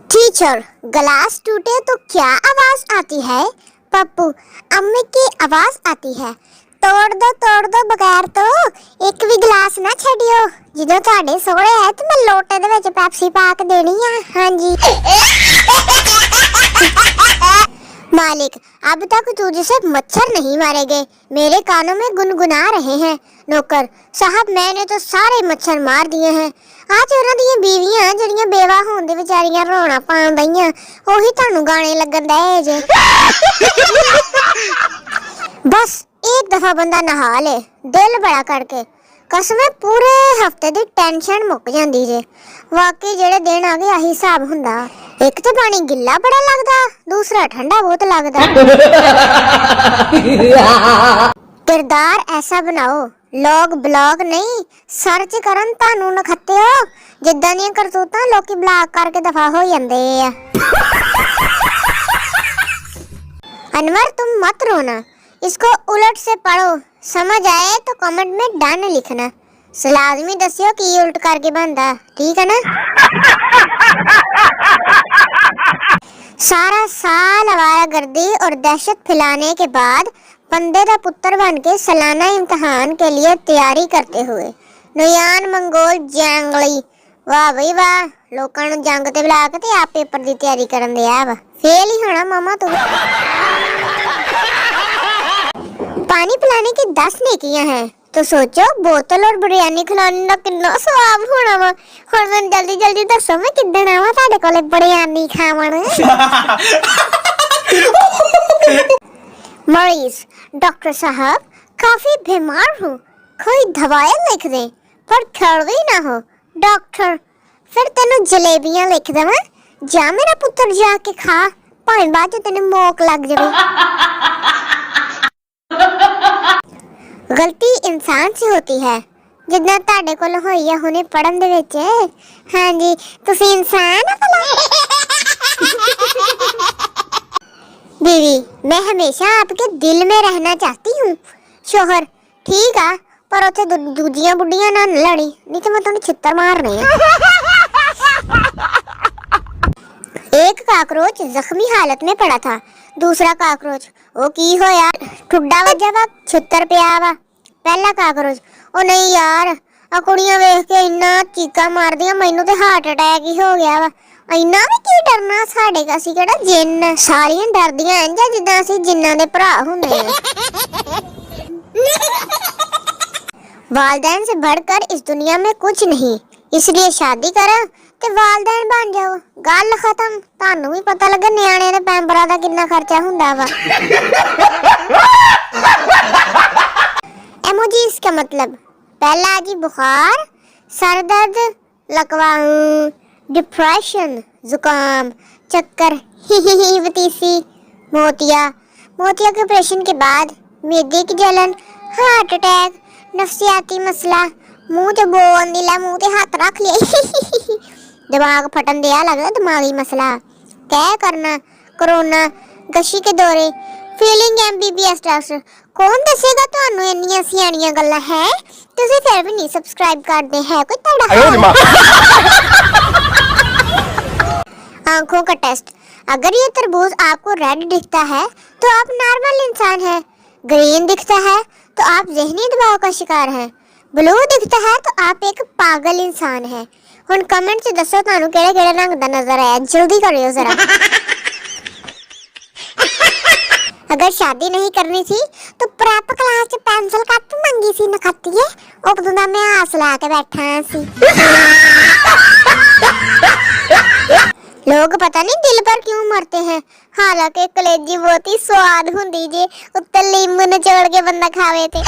Teacher, glass टूटे तो क्या आवाज आती है? पप्पू, अम्मी की आवाज आती है। तोड़ दो बगैर तो एक भी गिलास ना छड़ियो। ਜਦੋਂ ਤੁਹਾਡੇ ਸੋਹਣੇ ਹੈ ਤੇ ਮੈਂ ਲੋਟੇ ਦੇ ਵਿੱਚ ਪੈਪਸੀ ਪਾ ਕੇ ਦੇਣੀ ਆ। हाँ जी। मालिक, अब तक तुझसे मच्छर नहीं मारे गए, मेरे कानों में गुनगुना रहे हैं। नौकर साहब, मैंने तो सारे मच्छर मार दिए हैं। आज ਉਹਨਾਂ ਦੀਆਂ ਬੀਵੀਆਂ ਜਿਹੜੀਆਂ ਬੇਵਾ ਹੋਣ ਦੇ ਵਿਚਾਰੀਆਂ ਰੋਣਾ ਪਾਉਂਦੀਆਂ ਉਹੀ ਤੁਹਾਨੂੰ ਗਾਣੇ ਲੱਗਣ ਦੇ ਜੇ। बस एक दफा बंदा नहा ले, दिल बड़ा करके कसम पूरे हफ्ते दी टेंशन मुक जांदी जे। वाकई जेड़े दिन आ गए आही हिसाब हुंदा। एक तो पानी गिल्ला बड़ा लगदा, दूसरा ठंडा बहुत लगदा। किरदार ऐसा बनाओ लोग ब्लॉग नहीं सर्च करन तानू नखत्ते हो। जिद्दां दी करतूतां लोकी ब्लॉग करके दफा हो जांदे आ। अनवर, तुम मत रोना, इसको उलट से पढ़ो, समझ आए तो कमेंट में डन लिखना। लाजमी दसियो कि उल्ट करके बनता, ठीक है ना? सारा साल आवारागर्दी और दहशत फैलाने के बाद बंदे का पुत्र बन के सालाना इम्तिहान के लिए तैयारी करते हुए नयान मंगोल जंगली, वाह भाई वाह, लोकां नूं जंग ते बुला के आप पेपर की तैयारी करन दिया वा। फेल ही होना मामा तू। पानी पिलाने की 10 नेकियां हैं तो सोचो बोतल और बिरयानी खिलाने का कितना स्वाब होना वा। हुण मैं जल्दी जल्दी दसो मैं किदन आवां तुहाडे कोले बिरयानी खावण। मरीज, डॉक्टर साहब काफी बीमार हूँ, कोई दवाई लिख दे पर कड़वी ना हो। डॉक्टर, फिर तेनू जलेबियां लिख देवां, जा मेरा पुत्र जाके खा, भावें बाद च तेनू मोक लग जावे। गलती इंसान से होती है जितना ताड़े कोल होई है हुणे पढ़न दे विच। हाँ जी, तुसी इंसान हो भला। बीवी, मैं हमेशा आपके दिल में रहना चाहती हूँ। शोहर, ठीक है पर उथे दूजियां बुढ़ियां ना लड़ी, नहीं तो मैं तुहानू छित्तर मारने हैं। एक काकरोच जख्मी हालत में पड़ा था, दूसरा काकरोच ओ की होया ठुड्डा वजा वा छित्तर पिया वा। पहला काकरोच, ओ नहीं यार आ कुड़ियां वेख के इन्ना चीका मारदियां मैनू ते हार्ट अटैक ही हो गया वा। इन्ना भी की डरना, साडे का सी केड़ा जिन्न, सारियां डरदियां इंज जिद्दां असीं जिन्नां दे भरा हुंदे आ। वालदैन से बढ़कर इस दुनिया में कुछ नहीं, इसलिए शादी करा ते वालदैन बन जाओ, गल खत्म। तानू भी पता लगे न्याणे दे पैंपरा दा किन्ना खर्चा हुंदा वा। इमोजी इसका मतलब पहला जी बुखार, सर दर्द, लकवा, डिप्रेशन, जुकाम, चक्कर, बतीसी, मोतिया, मोतिया के ऑपरेशन के बाद मैदे की जलन, हार्ट अटैक, नफसियाती मसला, मुंह च बो आंदी, ला मुंह ते हाथ रख लिया, दिमाग फटन दिया लगदा दिमागी मसला, क्या करना, कोरोना, गशी के दौरे, फीलिंग MBBS डॉक्टर। कौन दसेगा ਤੁਹਾਨੂੰ ਇੰਨੀਆਂ ਸਿਆਣੀਆਂ ਗੱਲਾਂ ਹੈ? ਤੁਸੀਂ ਫਿਰ भी नहीं सब्सक्राइब करते हैं कोई तड़ा। आंखों का टेस्ट, अगर ये तरबूज आपको रेड दिखता है तो आप नॉर्मल इंसान हैं, ग्रीन दिखता है तो आप ज़हनी दबाव का शिकार हैं, ब्लू दिखता है तो आप एक पागल इंसान हैं। हुण कमेंट च दसो ਤੁਹਾਨੂੰ ਕਿਹੜੇ रंग दा नजर आया, जल्दी करियो जरा। अगर शादी नहीं करनी थी तो प्रेप क्लास च पेंसिल कट मंगी सी नखत्तीए, उਦੋਂ ਦਾ मैं आस ला के बैठा सी। लोग पता नहीं दिल पर क्यों मरते हैं, हालांकि कलेजी बहुत ही स्वाद हुंदी जे, उत्ते लींबू निचोड़ के बंदा खावे ते।